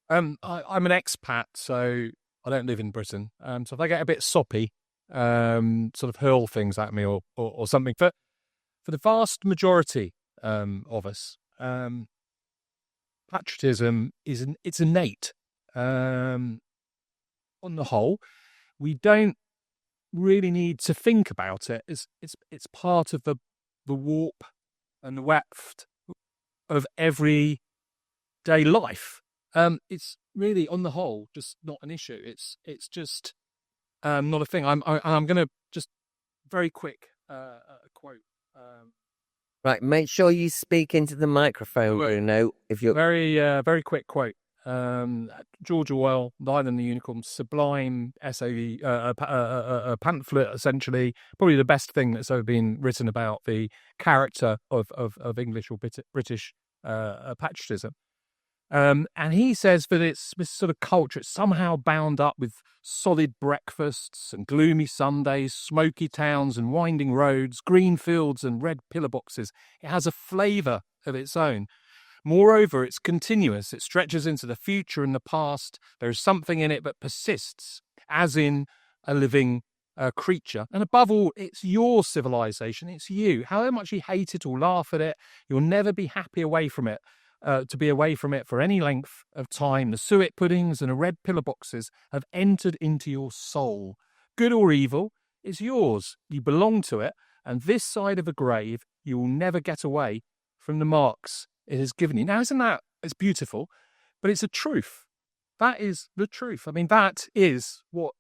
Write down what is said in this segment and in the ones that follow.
I'm an expat, so I don't live in Britain. So if I get a bit soppy, sort of hurl things at me or something. For the vast majority of us, patriotism it's innate. On the whole, we don't really need to think about it. It's part of the warp and the weft of everyday life. It's really, on the whole, just not an issue. It's just not a thing. I'm going to just very quick quote. Right, make sure you speak into the microphone, Bruno. If you're very quick quote. George Orwell, Lion and the Unicorn, sublime essay, a pamphlet, essentially, probably the best thing that's ever been written about the character of English or British patriotism. And he says that it's this sort of culture, it's somehow bound up with solid breakfasts and gloomy Sundays, smoky towns and winding roads, green fields and red pillar boxes. It has a flavour of its own. Moreover, it's continuous. It stretches into the future and the past. There is something in it that persists, as in a living creature. And above all, it's your civilization. It's you. However much you hate it or laugh at it, you'll never be happy away from it. To be away from it for any length of time. The suet puddings and the red pillar boxes have entered into your soul. Good or evil, it's yours. You belong to it. And this side of the grave, you will never get away from the marks it has given you. Now, isn't that, it's beautiful, but it's a truth. That is the truth. I mean, that is what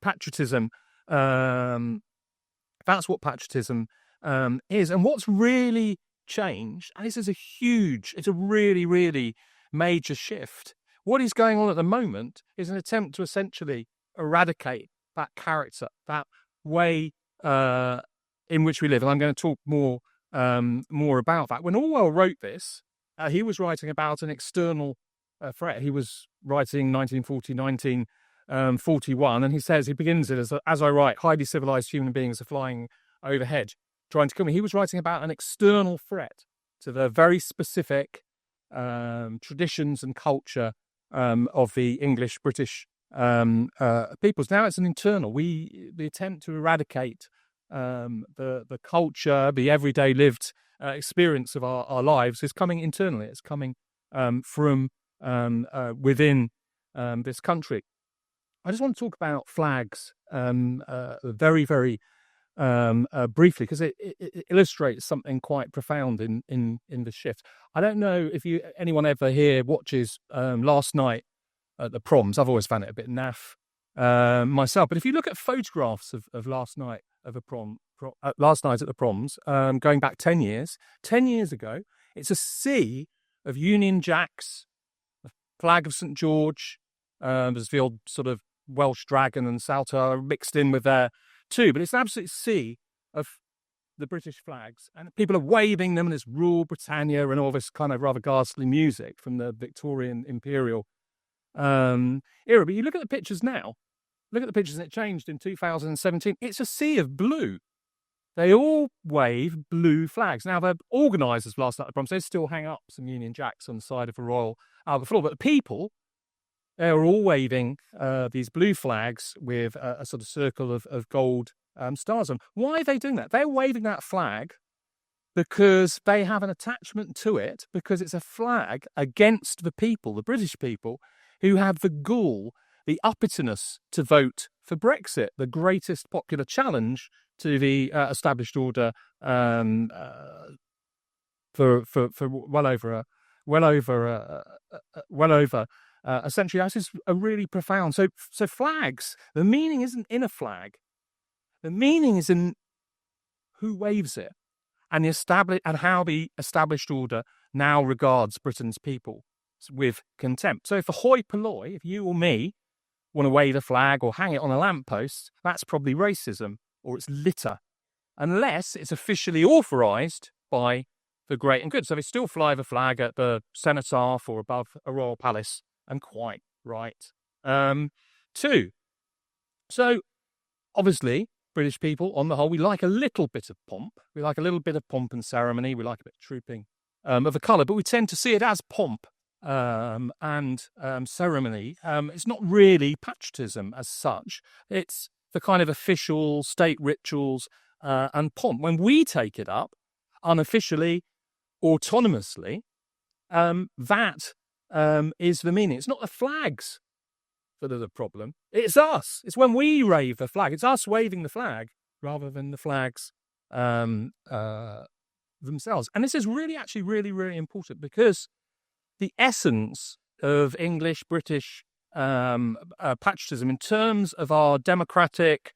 patriotism, that's what patriotism is. And what's really changed, and this is it's a really, really major shift. What is going on at the moment is an attempt to essentially eradicate that character, that way in which we live. And I'm going to talk more about that. When Orwell wrote this, he was writing about an external threat. He was writing 1940, 1941, and he begins it as I write, highly civilized human beings are flying overhead, trying to kill me. He was writing about an external threat to the very specific traditions and culture of the English British peoples. Now it's an internal. The attempt to eradicate the culture, the everyday lived experience of our lives is coming internally. It's coming from within this country. I just want to talk about flags very, very briefly, because it illustrates something quite profound in the shift. I don't know if anyone ever here watches Last Night at the Proms. I've always found it a bit naff myself, but if you look at photographs of Last Night of a Last Night at the Proms, going back 10 years ago, it's a sea of Union Jacks, the flag of St George, there's the old sort of Welsh dragon and saltire mixed in with there too, but it's an absolute sea of the British flags, and people are waving them, and there's Rule Britannia and all this kind of rather ghastly music from the Victorian imperial era. But you look at the pictures now, and it changed in 2017. It's a sea of blue. They all wave blue flags. Now, the organisers last night at the Proms, they still hang up some Union Jacks on the side of the Royal Albert floor, but the people, they are all waving these blue flags with a sort of circle of gold stars on. Why are they doing that? They're waving that flag because they have an attachment to it, because it's a flag against the people, the British people, who have the gall, the uppityness to vote for Brexit, the greatest popular challenge to the established order for well over a century. That is a really profound. So flags, the meaning isn't in a flag. The meaning is in who waves it, and how the established order now regards Britain's people with contempt. So if a hoi polloi, if you or me want to wave a flag or hang it on a lamppost, that's probably racism, or it's litter, unless it's officially authorised by the great and good. So they still fly the flag at the cenotaph or above a royal palace, and quite right too. So obviously, British people, on the whole, we like a little bit of pomp. We like a little bit of pomp and ceremony. We like a bit of trooping of a colour, but we tend to see it as pomp and ceremony. It's not really patriotism as such. It's the kind of official state rituals and pomp. When we take it up unofficially, autonomously, that is the meaning. It's not the flags that are the problem. It's us. It's when we wave the flag. It's us waving the flag rather than the flags themselves. And this is actually really important, because the essence of English, British patriotism in terms of our democratic,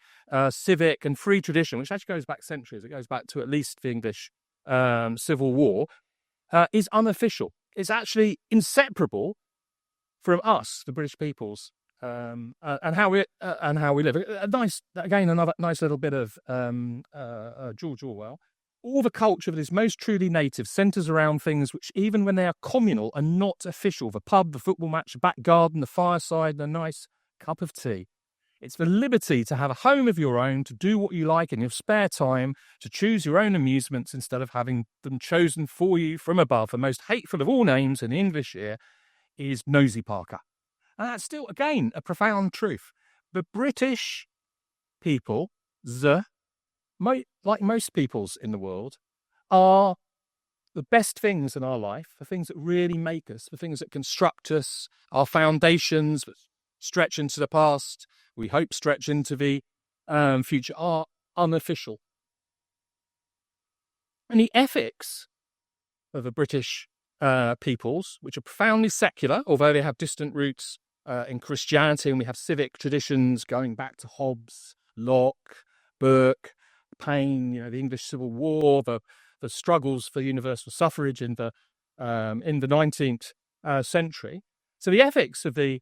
civic and free tradition, which actually goes back centuries, it goes back to at least the English Civil War, is unofficial. It's actually inseparable from us, the British peoples, and how we live. Another nice little bit of George Orwell. All the culture that is most truly native centres around things which, even when they are communal, are not official. The pub, the football match, the back garden, the fireside, the nice cup of tea. It's the liberty to have a home of your own, to do what you like in your spare time, to choose your own amusements instead of having them chosen for you from above. The most hateful of all names in the English ear is Nosy Parker. And that's still, again, a profound truth. The British people, like most peoples in the world, are the best things in our life, the things that really make us, the things that construct us, our foundations that stretch into the past, we hope stretch into the future, are unofficial. And the ethics of the British peoples, which are profoundly secular, although they have distant roots in Christianity, and we have civic traditions going back to Hobbes, Locke, Burke, Paine, the English Civil War, the struggles for universal suffrage in the 19th century. So the ethics of the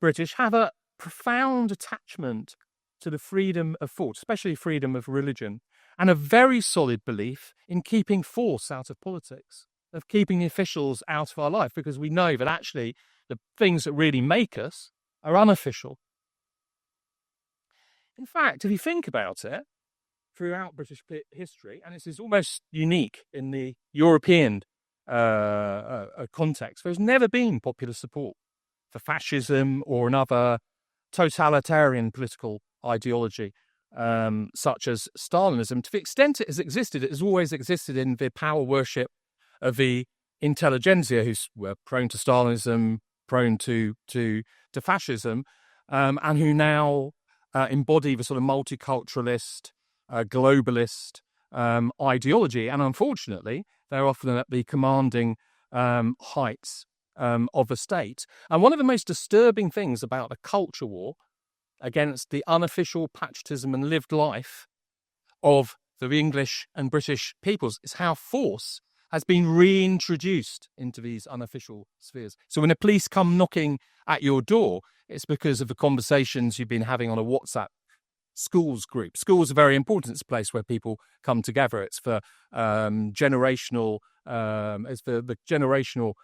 British have a profound attachment to the freedom of thought, especially freedom of religion, and a very solid belief in keeping force out of politics, of keeping the officials out of our life, because we know that actually the things that really make us are unofficial. In fact, if you think about it, throughout British history, and this is almost unique in the European context, there's never been popular support for fascism or another totalitarian political ideology, such as Stalinism. To the extent it has existed, it has always existed in the power worship of the intelligentsia, who were prone to Stalinism, prone to fascism, and who now embody the sort of multiculturalist, globalist ideology. And unfortunately, they're often at the commanding heights of the state. And one of the most disturbing things about the culture war against the unofficial patriotism and lived life of the English and British peoples is how force has been reintroduced into these unofficial spheres. So when the police come knocking at your door, it's because of the conversations you've been having on a WhatsApp schools group. Schools are very important. It's a place where people come together. It's for generational. It's for the generational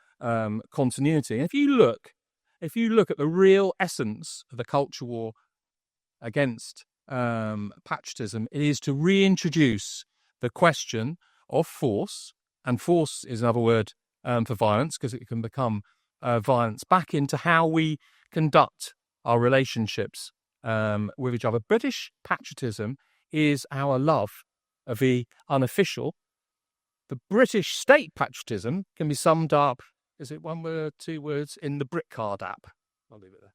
continuity. And if you look at the real essence of the culture war against patriotism, it is to reintroduce the question of force, and force is another word for violence, because it can become violence, back into how we conduct our relationships with each other. British patriotism is our love of the unofficial. The British state patriotism can be summed up, is it one word, two words, in the Brick Card app? I'll leave it there.